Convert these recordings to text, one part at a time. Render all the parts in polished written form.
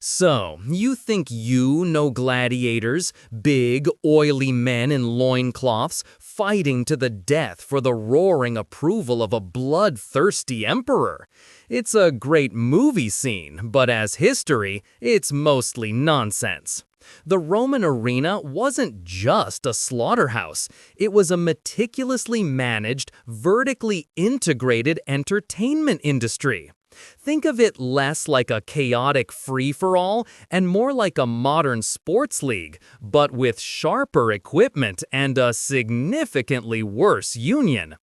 So, you think you know gladiators, big, oily men in loincloths, fighting to the death for the roaring approval of a bloodthirsty emperor? It's a great movie scene, but as history, it's mostly nonsense. The Roman arena wasn't just a slaughterhouse. It was a meticulously managed, vertically integrated entertainment industry. Think of it less like a chaotic free-for-all and more like a modern sports league, but with sharper equipment and a significantly worse union.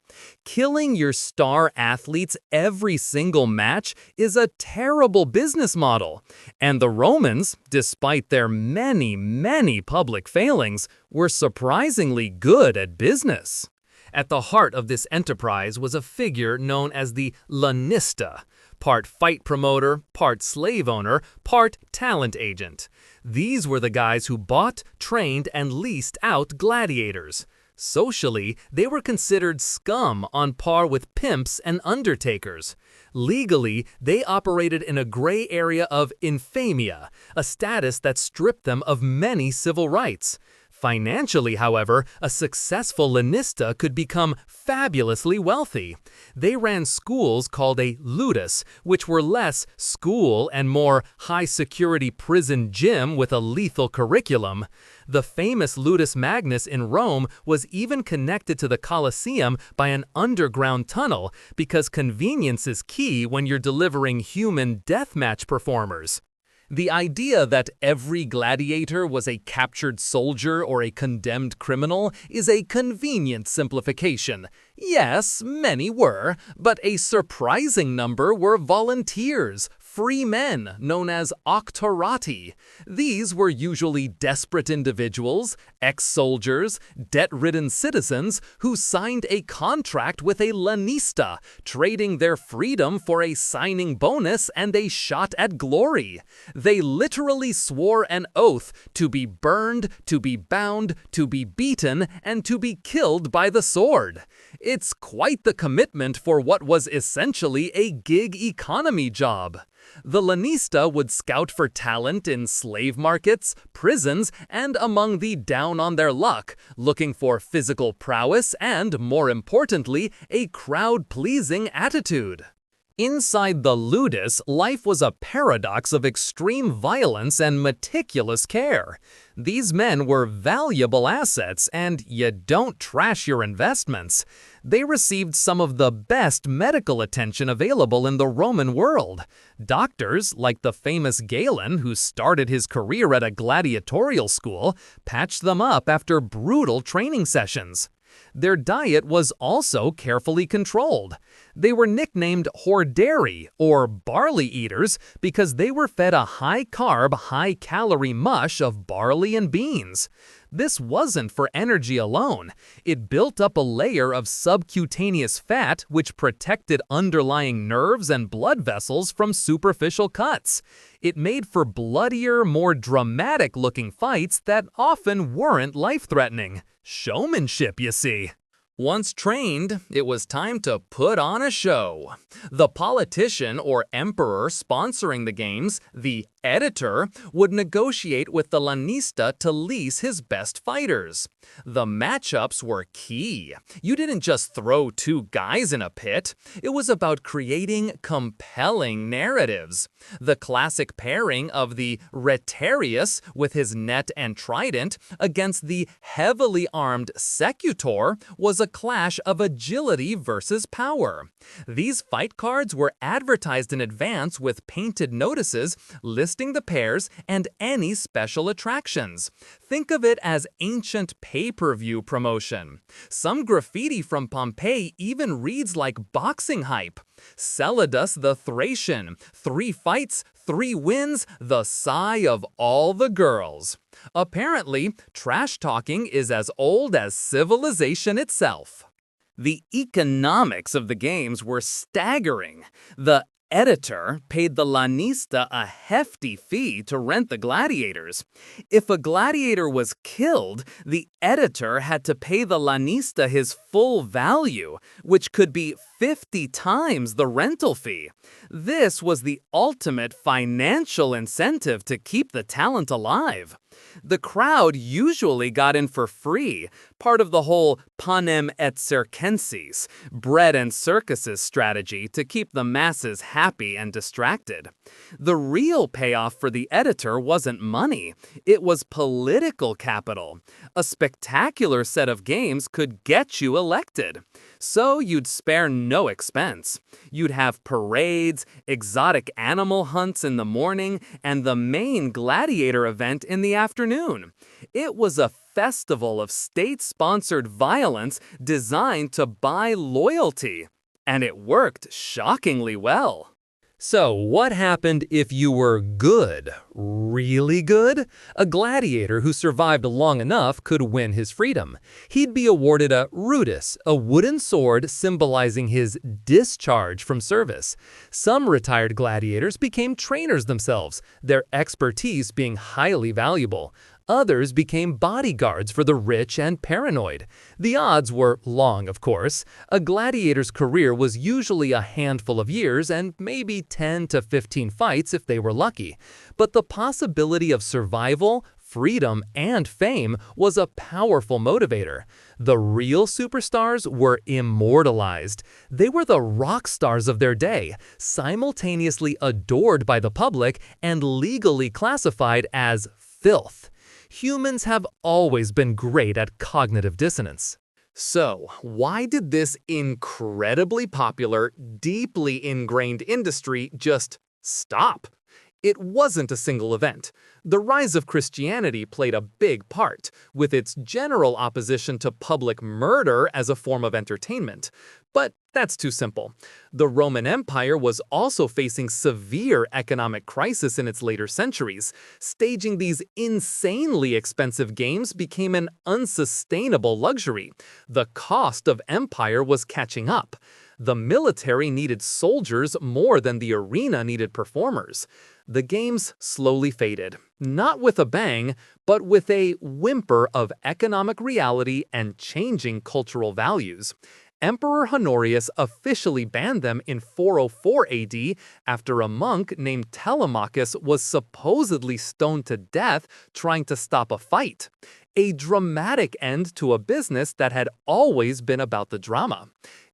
Killing your star athletes every single match is a terrible business model, and the Romans, despite their many public failings, were surprisingly good at business. At the heart of this enterprise was a figure known as the lanista, part fight promoter, part slave owner, part talent agent. These were the guys who bought, trained, and leased out gladiators. Socially, they were considered scum on par with pimps and undertakers. Legally, they operated in a gray area of infamia, a status that stripped them of many civil rights. Financially, however, a successful lanista could become fabulously wealthy. They ran schools called a ludus, which were less school and more high-security prison gym with a lethal curriculum. The famous Ludus Magnus in Rome was even connected to the Colosseum by an underground tunnel because convenience is key when you're delivering human deathmatch performers. The idea that every gladiator was a captured soldier or a condemned criminal is a convenient simplification. Yes, many were, but a surprising number were volunteers, free men known as octorati. These were usually desperate individuals, ex-soldiers, debt-ridden citizens who signed a contract with a lanista, trading their freedom for a signing bonus and a shot at glory. They literally swore an oath to be burned, to be bound, to be beaten, and to be killed by the sword. It's quite the commitment for what was essentially a gig economy job. The lanista would scout for talent in slave markets, prisons, and among the down on their luck, looking for physical prowess and, more importantly, a crowd-pleasing attitude. Inside the ludus, life was a paradox of extreme violence and meticulous care. These men were valuable assets, and you don't trash your investments. They received some of the best medical attention available in the Roman world. Doctors, like the famous Galen, who started his career at a gladiatorial school, patched them up after brutal training sessions. Their diet was also carefully controlled. They were nicknamed horderi, or barley eaters, because they were fed a high-carb, high-calorie mush of barley and beans. This wasn't for energy alone. It built up a layer of subcutaneous fat which protected underlying nerves and blood vessels from superficial cuts. It made for bloodier, more dramatic-looking fights that often weren't life-threatening. Showmanship, you see. Once trained, it was time to put on a show. The politician or emperor sponsoring the games, the editor, would negotiate with the lanista to lease his best fighters. The matchups were key. You didn't just throw two guys in a pit. It was about creating compelling narratives. The classic pairing of the rhetarius with his net and trident against the heavily armed secutor was a clash of agility versus power. These fight cards were advertised in advance with painted notices listing the pairs and any special attractions. Think of it as ancient pay-per-view promotion. Some graffiti from Pompeii even reads like boxing hype. Celadus the Thracian, 3 fights, 3 wins, the sigh of all the girls. Apparently, trash talking is as old as civilization itself. The economics of the games were staggering. The editor paid the lanista a hefty fee to rent the gladiators. If a gladiator was killed, the editor had to pay the lanista his full value, which could be 50 times the rental fee. This was the ultimate financial incentive to keep the talent alive. The crowd usually got in for free, part of the whole panem et circenses, bread and circuses strategy to keep the masses happy and distracted. The real payoff for the editor wasn't money, it was political capital. A spectacular set of games could get you elected. So you'd spare no expense. You'd have parades, exotic animal hunts in the morning, and the main gladiator event in the afternoon. It was a festival of state-sponsored violence designed to buy loyalty. And it worked shockingly well. So, what happened if you were good? Really good? A gladiator who survived long enough could win his freedom. He'd be awarded a rudis, a wooden sword symbolizing his discharge from service. Some retired gladiators became trainers themselves, their expertise being highly valuable. Others became bodyguards for the rich and paranoid. The odds were long, of course. A gladiator's career was usually a handful of years and maybe 10 to 15 fights if they were lucky. But the possibility of survival, freedom, and fame was a powerful motivator. The real superstars were immortalized. They were the rock stars of their day, simultaneously adored by the public and legally classified as filth. Humans have always been great at cognitive dissonance. So, why did this incredibly popular, deeply ingrained industry just stop? It wasn't a single event. The rise of Christianity played a big part, with its general opposition to public murder as a form of entertainment. But that's too simple. The Roman Empire was also facing severe economic crisis in its later centuries. Staging these insanely expensive games became an unsustainable luxury. The cost of empire was catching up. The military needed soldiers more than the arena needed performers. The games slowly faded, not with a bang, but with a whimper of economic reality and changing cultural values. Emperor Honorius officially banned them in 404 AD after a monk named Telemachus was supposedly stoned to death trying to stop a fight. A dramatic end to a business that had always been about the drama.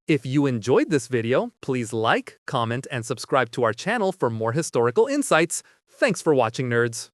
If you enjoyed this video, please like, comment, and subscribe to our channel for more historical insights. Thanks for watching, nerds!